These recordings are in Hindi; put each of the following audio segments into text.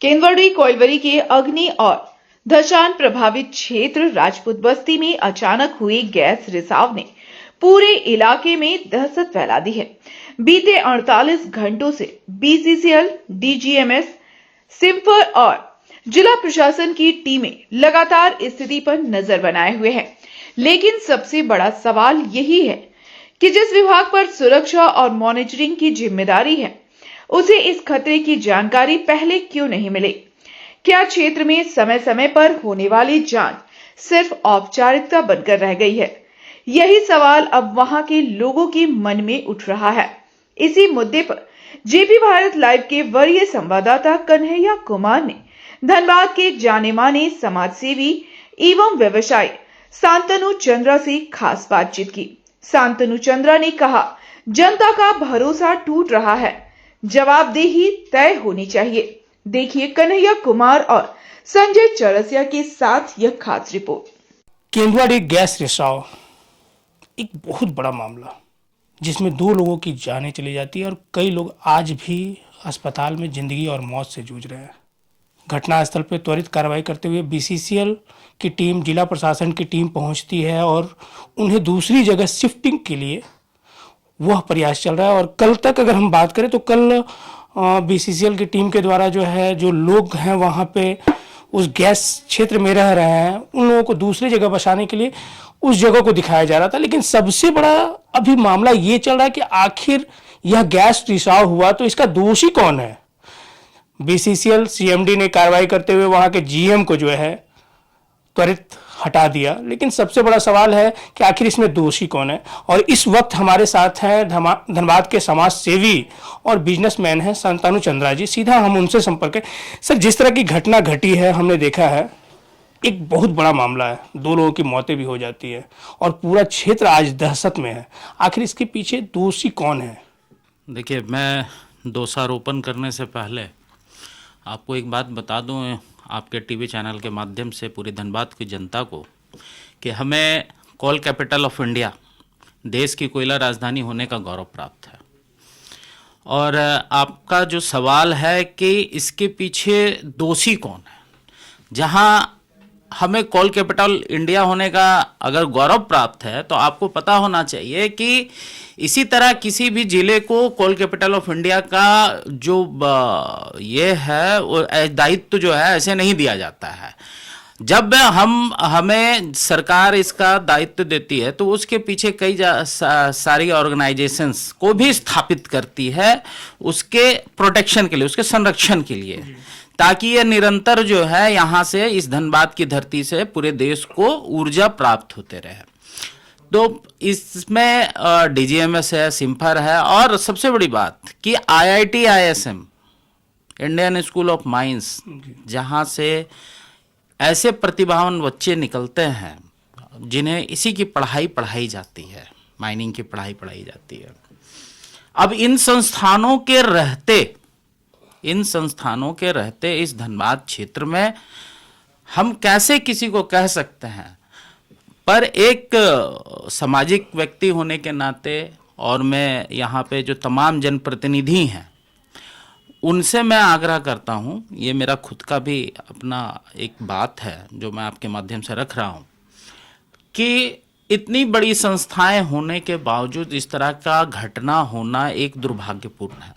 केंदवाड़ी कोइलवरी के अग्नि और धशान प्रभावित क्षेत्र राजपूत बस्ती में अचानक हुए गैस रिसाव ने पूरे इलाके में दहशत फैला दी है। बीते 48 घंटों से बीसीसीएल, डीजीएमएस, सिम्फर और जिला प्रशासन की टीमें लगातार स्थिति पर नजर बनाए हुए हैं। लेकिन सबसे बड़ा सवाल यही है कि जिस विभाग पर सुरक्षा और मॉनिटरिंग की जिम्मेदारी है, उसे इस खतरे की जानकारी पहले क्यों नहीं मिली? क्या क्षेत्र में समय समय पर होने वाली जांच सिर्फ औपचारिकता बनकर रह गई है? यही सवाल अब वहां के लोगों के मन में उठ रहा है। इसी मुद्दे पर जेपी भारत लाइव के वरीय संवाददाता कन्हैया कुमार ने धनबाद के जाने माने समाजसेवी एवं व्यवसायी शांतनु चंद्रा से खास बातचीत की। शांतनु चंद्रा ने कहा, जनता का भरोसा टूट रहा है, जवाबदेही तय होनी चाहिए। देखिए कन्हैया कुमार और संजय चौरसिया के साथ यह खास रिपोर्ट। केंदवाड़ी गैस रिसाव एक बहुत बड़ा मामला जिसमें 2 लोगों की जानें चली जाती है और कई लोग आज भी अस्पताल में जिंदगी और मौत से जूझ रहे हैं। घटनास्थल पर त्वरित कार्रवाई करते हुए बीसीसीएल की टीम, जिला प्रशासन की टीम पहुंचती है और उन्हें दूसरी जगह शिफ्टिंग के लिए वह प्रयास चल रहा है। और कल तक अगर हम बात करें तो कल बीसीसीएल की टीम के द्वारा जो लोग हैं वहाँ पे उस गैस क्षेत्र में रह रहे हैं, उन लोगों को दूसरी जगह बसाने के लिए उस जगह को दिखाया जा रहा था। लेकिन सबसे बड़ा अभी मामला ये चल रहा है कि आखिर यह गैस रिसाव हुआ तो इसका दोषी कौन है? बीसीसीएल सीएमडी ने कार्रवाई करते हुए वहाँ के जीएम को त्वरित हटा दिया। लेकिन सबसे बड़ा सवाल है कि आखिर इसमें दोषी कौन है? और इस वक्त हमारे साथ हैं धनबाद के समाज सेवी और बिजनेसमैन हैं शांतनु चंद्रा जी। सीधा हम उनसे संपर्क है। सर, जिस तरह की घटना घटी है हमने देखा है, एक बहुत बड़ा मामला है, 2 लोगों की मौतें भी हो जाती है और पूरा क्षेत्र आज दहशत में है। आखिर इसके पीछे दोषी कौन है? देखिए, मैं दोषारोपण करने से पहले आपको एक बात बता दूं, आपके टीवी चैनल के माध्यम से पूरी धनबाद की जनता को, कि हमें कोल कैपिटल ऑफ इंडिया, देश की कोयला राजधानी होने का गौरव प्राप्त है। और आपका जो सवाल है कि इसके पीछे दोषी कौन है, जहां हमें कोल कैपिटल इंडिया होने का अगर गौरव प्राप्त है तो आपको पता होना चाहिए कि इसी तरह किसी भी जिले को कोल कैपिटल ऑफ इंडिया का जो ये है वो दायित्व जो है ऐसे नहीं दिया जाता है। जब हमें सरकार इसका दायित्व देती है तो उसके पीछे कई सारी ऑर्गेनाइजेशंस को भी स्थापित करती है उसके प्रोटेक्शन के लिए, उसके संरक्षण के लिए, ताकि ये निरंतर जो है यहाँ से, इस धनबाद की धरती से पूरे देश को ऊर्जा प्राप्त होते रहे। तो इसमें डीजीएमएस है, सिम्फर है, और सबसे बड़ी बात कि IIT ISM, Indian school of mines, जहाँ से ऐसे प्रतिभावान बच्चे निकलते हैं जिन्हें इसी की पढ़ाई जाती है, माइनिंग की पढ़ाई जाती है। अब इन संस्थानों के रहते इस धनबाद क्षेत्र में हम कैसे किसी को कह सकते हैं? पर एक सामाजिक व्यक्ति होने के नाते, और मैं यहाँ पे जो तमाम जनप्रतिनिधि हैं उनसे मैं आग्रह करता हूँ, ये मेरा खुद का भी अपना एक बात है जो मैं आपके माध्यम से रख रहा हूँ, कि इतनी बड़ी संस्थाएं होने के बावजूद इस तरह का घटना होना एक दुर्भाग्यपूर्ण है।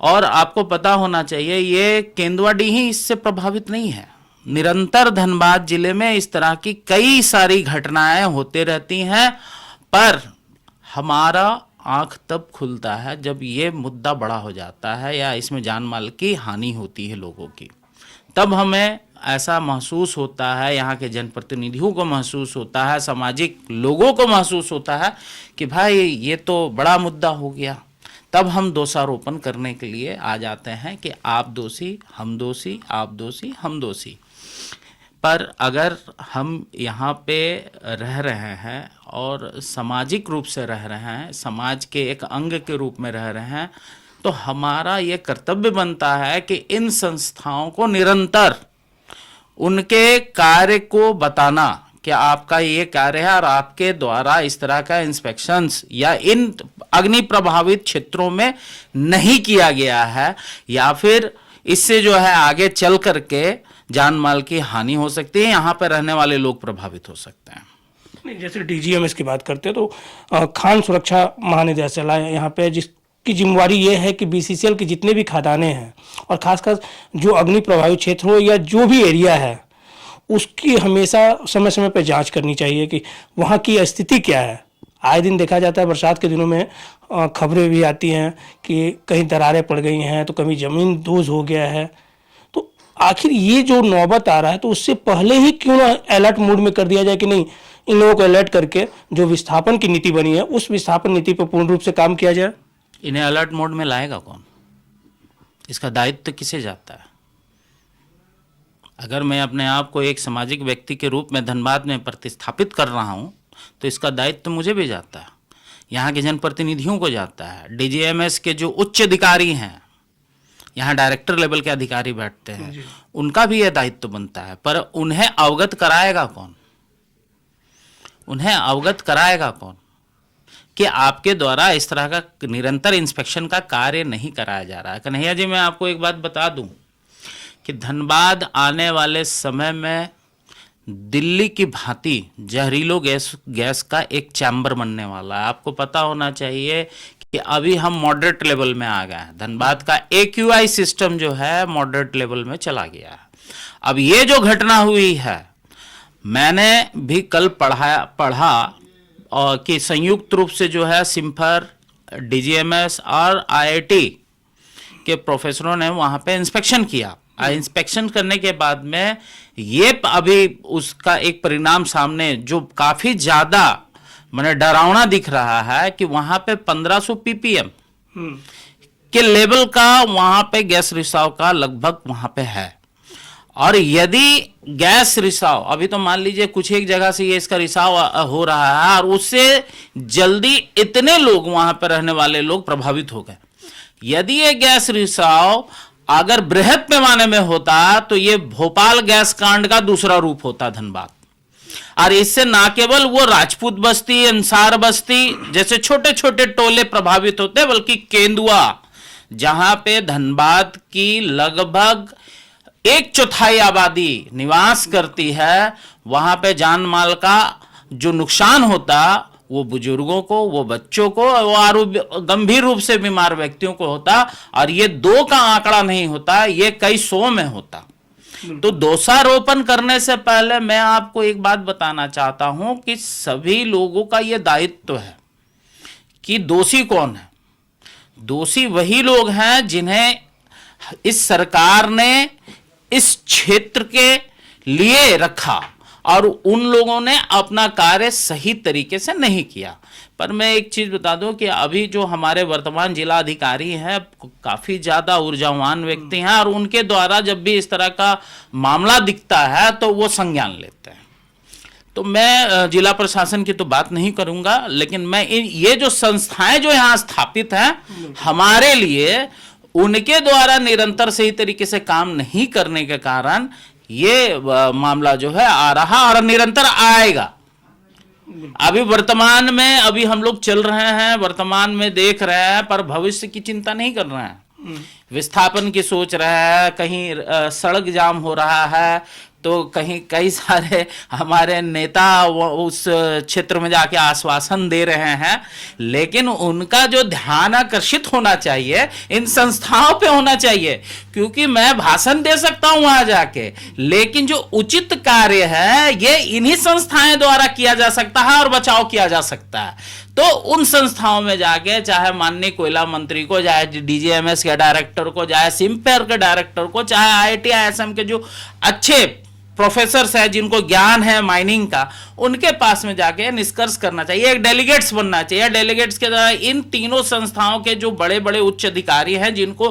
और आपको पता होना चाहिए ये केंदवाड़ी ही इससे प्रभावित नहीं है, निरंतर धनबाद जिले में इस तरह की कई सारी घटनाएं होते रहती हैं। पर हमारा आंख तब खुलता है जब ये मुद्दा बड़ा हो जाता है या इसमें जान माल की हानि होती है लोगों की, तब हमें ऐसा महसूस होता है, यहाँ के जनप्रतिनिधियों को महसूस होता है, सामाजिक लोगों को महसूस होता है कि भाई ये तो बड़ा मुद्दा हो गया। तब हम दोषारोपण करने के लिए आ जाते हैं कि आप दोषी, हम दोषी, आप दोषी, हम दोषी। पर अगर हम यहाँ पे रह रहे हैं और सामाजिक रूप से रह रहे हैं, समाज के एक अंग के रूप में रह रहे हैं, तो हमारा ये कर्तव्य बनता है कि इन संस्थाओं को निरंतर उनके कार्य को बताना कि आपका ये कार्य है और आपके द्वारा इस तरह का इंस्पेक्शंस या इन अग्नि प्रभावित क्षेत्रों में नहीं किया गया है, या फिर इससे जो है आगे चल करके जान माल की हानि हो सकती है, यहाँ पे रहने वाले लोग प्रभावित हो सकते हैं। नहीं, जैसे डीजीएमएस की बात करते हैं तो खान सुरक्षा महानिदेशालय यहाँ पे जिसकी जिम्मेवारी ये है कि बीसीसीएल के जितने भी खदानें हैं और खासकर जो अग्नि प्रभावित क्षेत्र हो या जो भी एरिया है उसकी हमेशा समय समय पर जांच करनी चाहिए कि वहाँ की स्थिति क्या है। आए दिन देखा जाता है बरसात के दिनों में खबरें भी आती हैं कि कहीं दरारें पड़ गई हैं तो कहीं ज़मीन दोज हो गया है। तो आखिर ये जो नौबत आ रहा है तो उससे पहले ही क्यों ना अलर्ट मोड में कर दिया जाए कि नहीं, इन लोगों को अलर्ट करके जो विस्थापन की नीति बनी है उस विस्थापन नीति पर पूर्ण रूप से काम किया जाए। इन्हें अलर्ट मोड में लाएगा कौन? इसका दायित्व किसे जाता है? अगर मैं अपने आप को एक सामाजिक व्यक्ति के रूप में धनबाद में प्रतिस्थापित कर रहा हूं तो इसका दायित्व मुझे भी जाता है, यहाँ के जनप्रतिनिधियों को जाता है। डीजीएमएस के जो उच्च अधिकारी हैं, यहाँ डायरेक्टर लेवल के अधिकारी बैठते हैं, उनका भी यह दायित्व बनता है। पर उन्हें अवगत कराएगा कौन? उन्हें अवगत कराएगा कौन कि आपके द्वारा इस तरह का निरंतर इंस्पेक्शन का कार्य नहीं कराया जा रहा है? कन्हैया जी, मैं आपको एक बात बता दूं कि धनबाद आने वाले समय में दिल्ली की भांति जहरीलो गैस का एक चैम्बर बनने वाला है। आपको पता होना चाहिए कि अभी हम मॉडरेट लेवल में आ गए हैं। धनबाद का AQI सिस्टम जो है मॉडरेट लेवल में चला गया है। अब ये जो घटना हुई है, मैंने भी कल पढ़ा और कि संयुक्त रूप से जो है सिम्फर, डीजीएमएस और IIT के प्रोफेसरों ने वहां पे इंस्पेक्शन किया। इंस्पेक्शन करने के बाद में ये अभी उसका एक परिणाम सामने जो काफी ज्यादा मैंने डरावना दिख रहा है कि वहां पे 1500 ppm के लेवल का वहां पे गैस रिसाव का लगभग वहां पे है। और यदि गैस रिसाव अभी तो मान लीजिए कुछ एक जगह से ये इसका रिसाव हो रहा है और उससे जल्दी इतने लोग वहां पर रहने वाले लोग प्रभावित हो गए। यदि ये गैस रिसाव अगर बृहद पैमाने में होता तो ये भोपाल गैस कांड का दूसरा रूप होता धनबाद। और इससे ना केवल वो राजपूत बस्ती, अंसार बस्ती जैसे छोटे छोटे टोले प्रभावित होते, बल्कि केंदुआ जहां पे धनबाद की लगभग 1/4 आबादी निवास करती है, वहां पे जान माल का जो नुकसान होता वो बुजुर्गों को, वो बच्चों को और गंभीर रूप से बीमार व्यक्तियों को होता। और ये 2 का आंकड़ा नहीं होता, ये कई 100 में होता। तो दोषारोपण करने से पहले मैं आपको एक बात बताना चाहता हूं कि सभी लोगों का यह दायित्व है कि दोषी कौन है। दोषी वही लोग हैं जिन्हें इस सरकार ने इस क्षेत्र के लिए रखा और उन लोगों ने अपना कार्य सही तरीके से नहीं किया। पर मैं एक चीज बता दूं कि अभी जो हमारे वर्तमान जिला अधिकारी हैं काफी ज्यादा ऊर्जावान व्यक्ति हैं और उनके द्वारा जब भी इस तरह का मामला दिखता है तो वो संज्ञान लेते हैं। तो मैं जिला प्रशासन की तो बात नहीं करूंगा, लेकिन मैं ये जो संस्थाएं जो यहाँ स्थापित हैं हमारे लिए, उनके द्वारा निरंतर सही तरीके से काम नहीं करने के कारण ये मामला जो है आ रहा और निरंतर आएगा। अभी वर्तमान में अभी हम लोग चल रहे हैं, वर्तमान में देख रहे हैं, पर भविष्य की चिंता नहीं कर रहे हैं। विस्थापन की सोच रहे हैं, कहीं सड़क जाम हो रहा है तो कहीं कई सारे हमारे नेता उस क्षेत्र में जाके आश्वासन दे रहे हैं, लेकिन उनका जो ध्यान आकर्षित होना चाहिए इन संस्थाओं पे होना चाहिए। क्योंकि मैं भाषण दे सकता हूं वहां जाके, लेकिन जो उचित कार्य है ये इन्हीं संस्थाएं द्वारा किया जा सकता है और बचाव किया जा सकता है। तो उन संस्थाओं में जाके, चाहे माननीय कोयला मंत्री को, चाहे डीजीएमएस के डायरेक्टर को, चाहे सिम्पेयर के डायरेक्टर को, चाहे IIT ISM के जो अच्छे प्रोफेसर्स हैं जिनको ज्ञान है माइनिंग का, उनके पास में जाके निष्कर्ष करना चाहिए। एक डेलीगेट्स बनना चाहिए। डेलीगेट्स के द्वारा इन तीनों संस्थाओं के जो बड़े बड़े उच्च अधिकारी हैं जिनको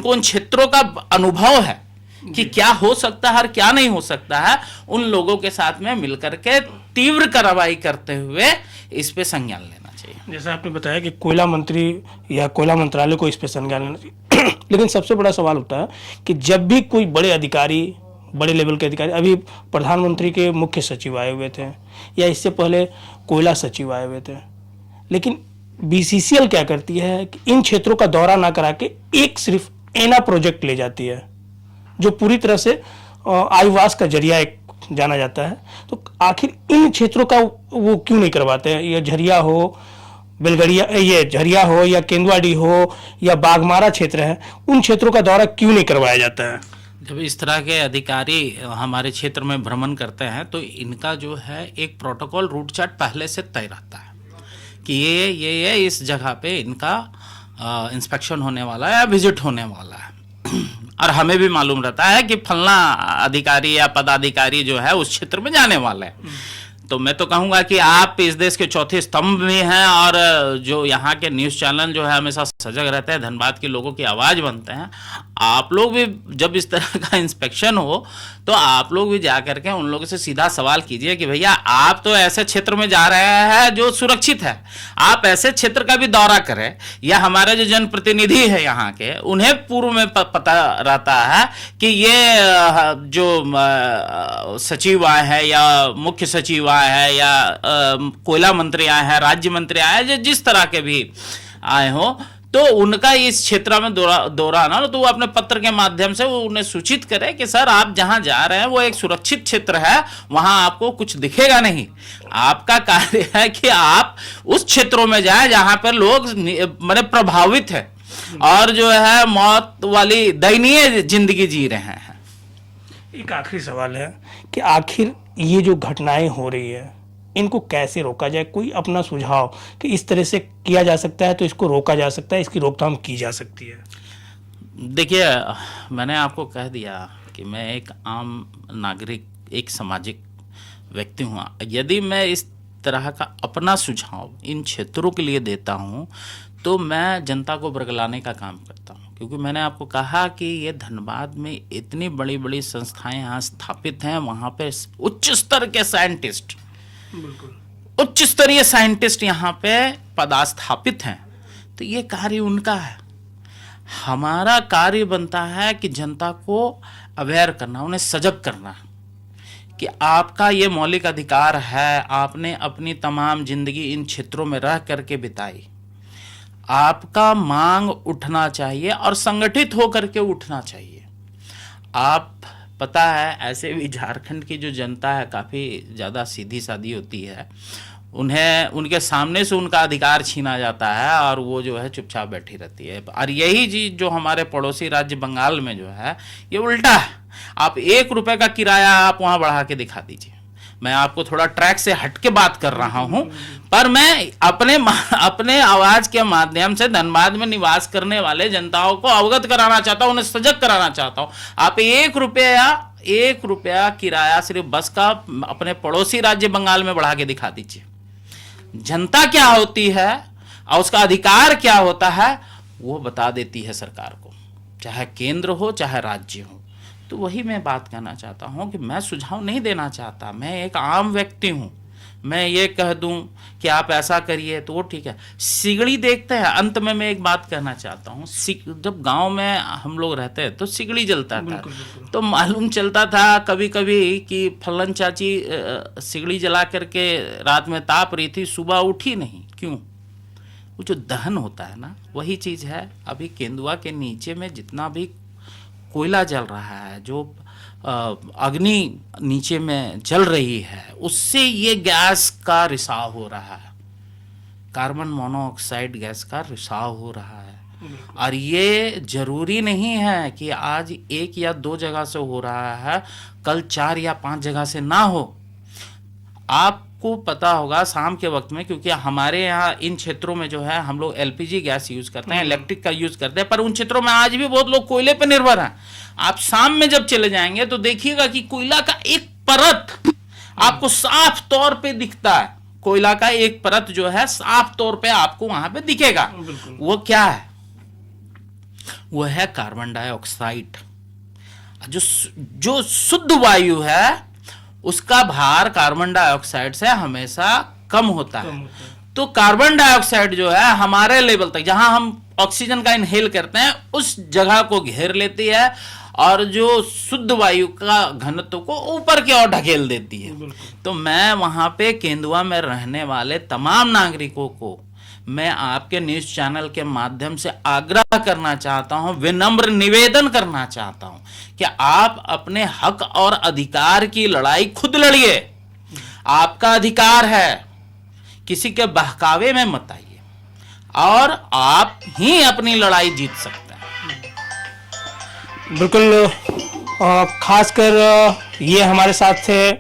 उन क्षेत्रों का अनुभव है कि क्या हो सकता है और क्या नहीं हो सकता है, उन लोगों के साथ में मिलकर के तीव्र कार्रवाई करते हुए इस पे संज्ञान लेना चाहिए। जैसा आपने बताया कि कोयला मंत्री या कोयला मंत्रालय को इस पे संज्ञान लेना चाहिए लेकिन सबसे बड़ा सवाल होता है कि जब भी कोई बड़े अधिकारी, बड़े लेवल के अधिकारी, अभी प्रधानमंत्री के मुख्य सचिव आए हुए थे या इससे पहले कोयला सचिव आए हुए थे, लेकिन BCCL क्या करती है कि इन क्षेत्रों का दौरा ना करा के सिर्फ एना प्रोजेक्ट ले जाती है, जो पूरी तरह से आईवास का जरिया एक जाना जाता है। तो आखिर इन क्षेत्रों का वो क्यों नहीं करवाते हैं? ये झरिया हो, बेलगड़िया, ये झरिया हो या केंदुआडी हो या बाघमारा क्षेत्र है, उन क्षेत्रों का दौरा क्यों नहीं करवाया जाता है? जब इस तरह के अधिकारी हमारे क्षेत्र में भ्रमण करते हैं तो इनका जो है एक प्रोटोकॉल रूट चार्ट पहले से तय रहता है कि ये इस जगह पे इनका इंस्पेक्शन होने वाला है या विजिट होने वाला है। और हमें भी मालूम रहता है कि फलना अधिकारी या पदाधिकारी जो है उस क्षेत्र में जाने वाला है। तो मैं तो कहूंगा कि आप इस देश के चौथे स्तंभ भी हैं और जो यहाँ के न्यूज़ चैनल जो है हमेशा सजग रहते हैं, धनबाद के लोगों की आवाज़ बनते हैं। आप लोग भी जब इस तरह का इंस्पेक्शन हो तो आप लोग भी जा करके उन लोगों से सीधा सवाल कीजिए कि भैया आप तो ऐसे क्षेत्र में जा रहे हैं जो सुरक्षित है, आप ऐसे क्षेत्र का भी दौरा करें। या हमारे जो जनप्रतिनिधि है यहाँ के, उन्हें पूर्व में पता रहता है कि ये जो सचिव आए हैं या मुख्य सचिव आए हैं या कोयला मंत्री आए हैं, राज्य मंत्री आए हैं, जिस तरह के भी आए हो, तो उनका इस क्षेत्र में दौरा आना, तो वो अपने पत्र के माध्यम से वो उन्हें सूचित करे कि सर आप जहां जा रहे हैं वो एक सुरक्षित क्षेत्र है, वहां आपको कुछ दिखेगा नहीं। आपका कार्य है कि आप उस क्षेत्रों में जाएं जहां पर लोग माने प्रभावित है और जो है मौत वाली दयनीय जिंदगी जी रहे हैं। एक आखिरी सवाल है कि आखिर ये जो घटनाएं हो रही है इनको कैसे रोका जाए? कोई अपना सुझाव कि इस तरह से किया जा सकता है तो इसको रोका जा सकता है, इसकी रोकथाम की जा सकती है। देखिए, मैंने आपको कह दिया कि मैं एक आम नागरिक, एक सामाजिक व्यक्ति हूँ। यदि मैं इस तरह का अपना सुझाव इन क्षेत्रों के लिए देता हूँ तो मैं जनता को बरगलाने का काम करता हूँ, क्योंकि मैंने आपको कहा कि ये धनबाद में इतनी बड़ी बड़ी संस्थाएं यहाँ स्थापित हैं, वहाँ पे उच्च स्तर के साइंटिस्ट, उच्च स्तरीय साइंटिस्ट यहाँ पे पदस्थापित हैं। तो ये कार्य उनका है। हमारा कार्य बनता है कि जनता को अवेयर करना, उन्हें सजग करना कि आपका ये मौलिक अधिकार है। आपने अपनी तमाम जिंदगी इन क्षेत्रों में रह करके बिताई, आपका मांग उठना चाहिए और संगठित होकर के उठना चाहिए। आप पता है, ऐसे भी झारखंड की जो जनता है काफ़ी ज़्यादा सीधी सादी होती है। उन्हें उनके सामने से उनका अधिकार छीना जाता है और वो जो है चुपचाप बैठी रहती है। और यही चीज़ जो हमारे पड़ोसी राज्य बंगाल में जो है ये उल्टा है। आप 1 रुपये का किराया आप वहाँ बढ़ा के दिखा दीजिए। मैं आपको थोड़ा ट्रैक से हट के बात कर रहा हूं, पर मैं अपने आवाज के माध्यम से धनबाद में निवास करने वाले जनताओं को अवगत कराना चाहता हूं, उन्हें सजग कराना चाहता हूं। आप 1 रुपया किराया सिर्फ बस का अपने पड़ोसी राज्य बंगाल में बढ़ा के दिखा दीजिए। जनता क्या होती है और उसका अधिकार क्या होता है वो बता देती है सरकार को, चाहे केंद्र हो चाहे राज्य हो। तो वही मैं बात कहना चाहता हूं कि मैं सुझाव नहीं देना चाहता, मैं एक आम व्यक्ति हूं। मैं ये कह दूं कि आप ऐसा करिए तो वो ठीक है। सिगड़ी देखते हैं। अंत में मैं एक बात कहना चाहता हूं, जब गांव में हम लोग रहते हैं तो सिगड़ी जलता था, तो मालूम चलता था कभी कभी कि फलन चाची सिगड़ी जला करके रात में ताप रही थी, सुबह उठी नहीं। क्यों? वो जो दहन होता है ना, वही चीज़ है। अभी केंदुआ के नीचे में जितना भी कोयला जल रहा है, जो अग्नि नीचे में जल रही है, उससे ये गैस का रिसाव हो रहा है, कार्बन मोनोऑक्साइड गैस का रिसाव हो रहा है। और ये जरूरी नहीं है कि आज 1 या 2 जगह से हो रहा है, कल 4 या 5 जगह से ना हो। आपको पता होगा शाम के वक्त में, क्योंकि हमारे यहाँ इन क्षेत्रों में जो है हम लोग LPG गैस यूज करते हैं, इलेक्ट्रिक का यूज करते हैं, पर उन क्षेत्रों में आज भी बहुत लोग कोयले पे निर्भर हैं। आप शाम में जब चले जाएंगे तो देखिएगा कि कोयला का एक परत आपको साफ तौर पे दिखता है। कोयला का एक परत जो है साफ तौर पे आपको वहां पे दिखेगा। वो क्या है? वो है कार्बन डाइऑक्साइड। जो शुद्ध वायु है उसका भार कार्बन डाइऑक्साइड से हमेशा कम होता है। तो कार्बन डाइऑक्साइड जो है हमारे लेवल तक, जहां हम ऑक्सीजन का इनहेल करते हैं, उस जगह को घेर लेती है और जो शुद्ध वायु का घनत्व को ऊपर की ओर ढकेल देती है। तो मैं वहां पे केंदुआ में रहने वाले तमाम नागरिकों को मैं आपके न्यूज चैनल के माध्यम से आग्रह करना चाहता हूं, विनम्र निवेदन करना चाहता हूं कि आप अपने हक और अधिकार की लड़ाई खुद लड़िए। आपका अधिकार है, किसी के बहकावे में मत आइए और आप ही अपनी लड़ाई जीत सकते हैं। बिल्कुल। खासकर ये हमारे साथ थे,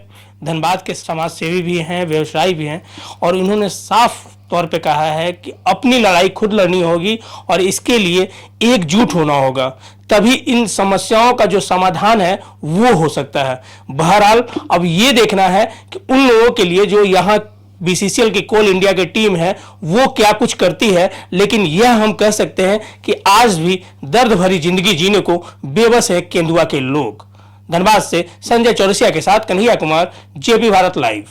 धनबाद के समाज सेवी भी हैं, व्यवसायी भी हैं, और इन्होंने साफ तौर पे कहा है कि अपनी लड़ाई खुद लड़नी होगी और इसके लिए एकजुट होना होगा, तभी इन समस्याओं का जो समाधान है वो हो सकता है। बहरहाल अब ये देखना है कि उन लोगों के लिए जो यहाँ बीसीसीएल की कोल इंडिया की टीम है वो क्या कुछ करती है, लेकिन यह हम कह सकते हैं कि आज भी दर्द भरी जिंदगी जीने को बेबस है केंदुआ के लोग। धनबाद से संजय चौरसिया के साथ कन्हैया कुमार, जेपी भारत लाइव।